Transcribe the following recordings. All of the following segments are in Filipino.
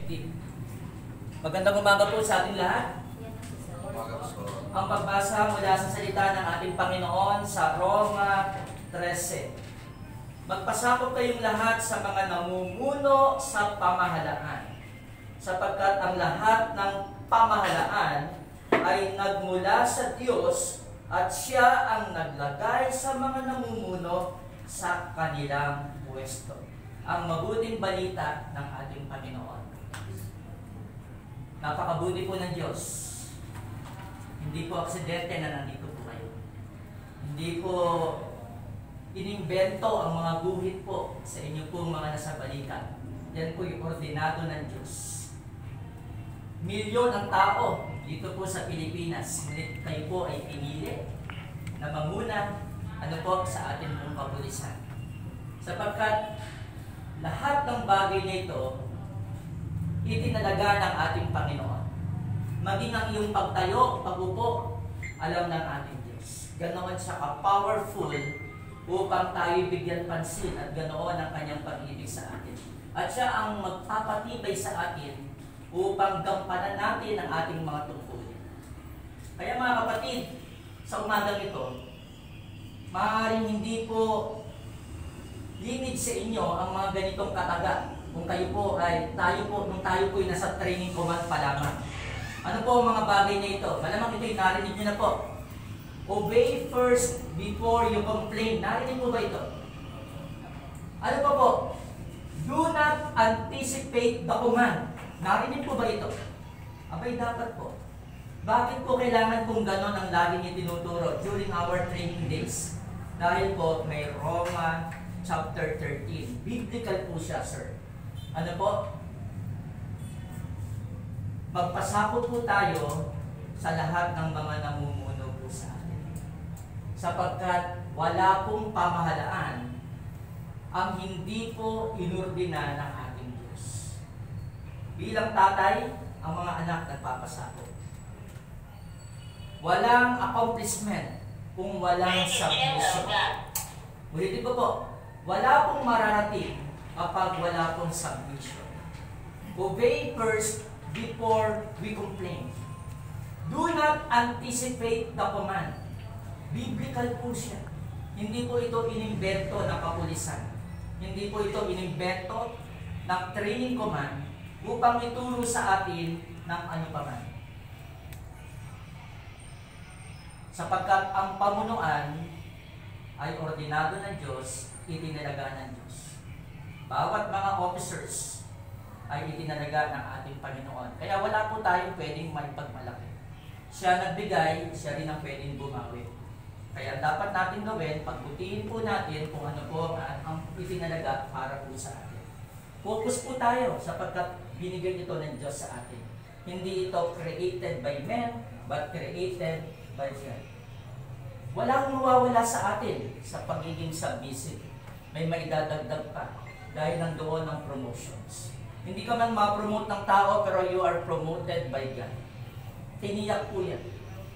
effective. Magandang umaga po sa ating lahat. Ang pagbasa mula sa salita ng ating Panginoon sa Roma 13. Magpasakop kayong lahat sa mga namumuno sa pamahalaan, sapagkat ang lahat ng pamahalaan ay nagmula sa Diyos at Siya ang naglagay sa mga namumuno sa kanilang pwesto. Ang mabuting balita ng ating Panginoon. Napakabuti po ng Diyos. Hindi po aksidente na nandito po kayo. Hindi po inimbento ang mga guhit po sa inyo pong mga nasa balikan. Yan po yung ordinado ng Diyos. Milyon ang tao dito po sa Pilipinas. Ngunit kayo po ay pinili na manguna sa ating pong kapulisan. Sapagkat lahat ng bagay na ito itinalaga ng ating Panginoon. Maging ang iyong pagtayo, pagupo, alam ng ating Diyos. Ganoon siya ka-powerful upang tayo bigyan pansin at ganoon ang kanyang pag-ibig sa atin. At siya ang magpapatibay sa atin upang gampanan natin ang ating mga tungkulin. Kaya mga kapatid, sa umagang ito, maaaring hindi po limit sa inyo ang mga ganitong kataga. Kung kayo po ay, nung tayo po ay nasa training command pa lamang. Ano po ang mga bagay na ito? Malamang ito'y narinig nyo na po. Obey first before you complain. Narinig po ba ito? Ano pa po? Do not anticipate the command. Narinig po ba ito? Abay, dapat po. Bakit po kailangan kung ganon ang laging itinuturo during our training days? Dahil po may Roma chapter 13. Biblical po siya, sir. Ano po? Magpasakop po tayo sa lahat ng mga namumuno po sa atin. Sapagkat wala pong pamahalaan ang hindi po inordina ng ating Diyos. Bilang tatay, ang mga anak nagpapasakop. Walang accomplishment kung walang submission. Ulitin ko po, wala pong mararating kapag wala pong submission. Obey first before we complain. Do not anticipate the command. Biblical po siya. Hindi po ito inimbento ng kapulisan. Hindi po ito inimbento ng training command upang ituro sa atin ng ano pa man. Sapagkat ang pamunuan ay ordinado ng Diyos, itinalaga ng Diyos. Bawat mga officers ay itinalaga ng ating Panginoon. Kaya wala po tayong pwedeng maipagmalaki. Siya nagbigay, siya rin ang pwedeng bumawi. Kaya dapat natin gawin, pagbutihin po natin kung ano po ang itinalaga para po sa atin. Focus po tayo sapagkat binigay ito ng Diyos sa atin. Hindi ito created by men, but created by God. Walang mawawala sa atin sa pagiging submissive. May maidadagdag pa dahil nandoon ang promotions. Hindi ka man ma-promote ng tao pero you are promoted by God. Tiniyak po yan.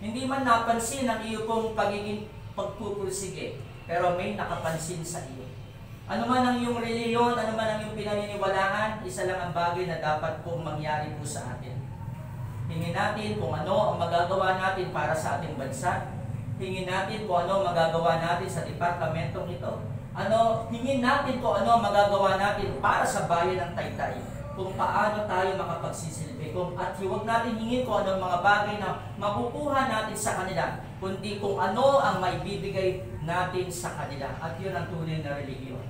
Hindi man napansin ang iyo pong pagiging pagpupursige pero may nakapansin sa iyo. Ano man ang iyong reliyon, ano man ang iyong pinaniniwalaan, isa lang ang bagay na dapat pong mangyari po sa atin. Hingin natin kung ano ang magagawa natin para sa ating bansa. Hingin natin kung ano magagawa natin sa departamentong ito. Hingin natin kung ano magagawa natin para sa bayan ng Taytay. Kung paano tayo makapagsisilbi. At huwag natin hingin kung ano mga bagay na makukuha natin sa kanila. Kundi kung ano ang maibibigay natin sa kanila. At yun ang tunay na relihiyon.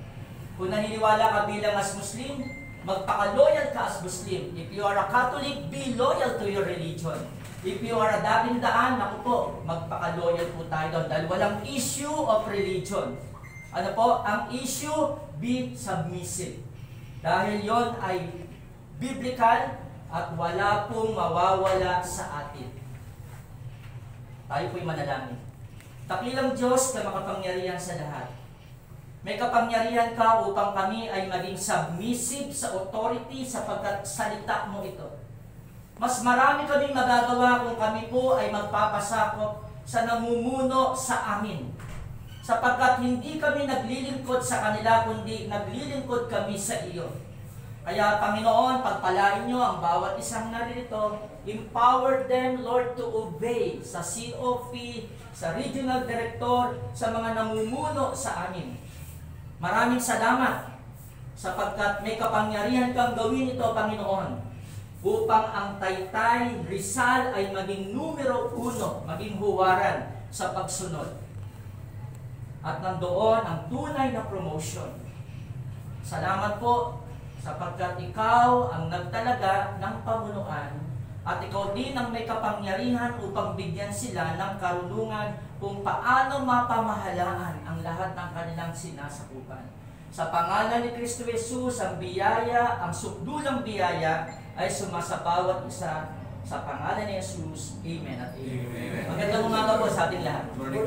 Kung naniniwala ka bilang as Muslim, magpaka-loyal ka as Muslim. If you are a Catholic, be loyal to your religion. If you are a dating daan, naku po, magpaka-loyal po tayo doon. Dahil walang issue of religion. Ano po? Ang issue, be submissive. Dahil yon ay biblical at wala pong mawawala sa atin. Tayo po'y manalangin. Dakilang Diyos na makapangyarihan sa lahat. May kapangyarihan ka upang kami ay maging submissive sa authority sapagkat salita mo ito. Mas marami kaming magagawa kung kami po ay magpapasakop sa namumuno sa amin. Sapagkat hindi kami naglilingkod sa kanila, kundi naglilingkod kami sa iyo. Kaya Panginoon, pagpalain nyo ang bawat isang narito, empower them, Lord, to obey sa COP, sa regional director, sa mga namumuno sa amin. Maraming salamat sapagkat may kapangyarihan kang gawin ito, Panginoon, upang ang Taytay Rizal ay maging numero 1, maging huwaran sa pagsunod. At nandoon ang tunay na promotion. Salamat po sapagkat ikaw ang nagtalaga ng pamunuan at ikaw din ang may kapangyarihan upang bigyan sila ng karunungan kung paano mapamahalaan ang lahat ng kanilang sinasakupan. Sa pangalan ni Kristo Jesus, ang biyaya, ang sukdulang biyaya ay sumasa bawat isa. Sa pangalan ni Jesus, Amen at Amen. Magandang umaga po sa ating lahat. Morning.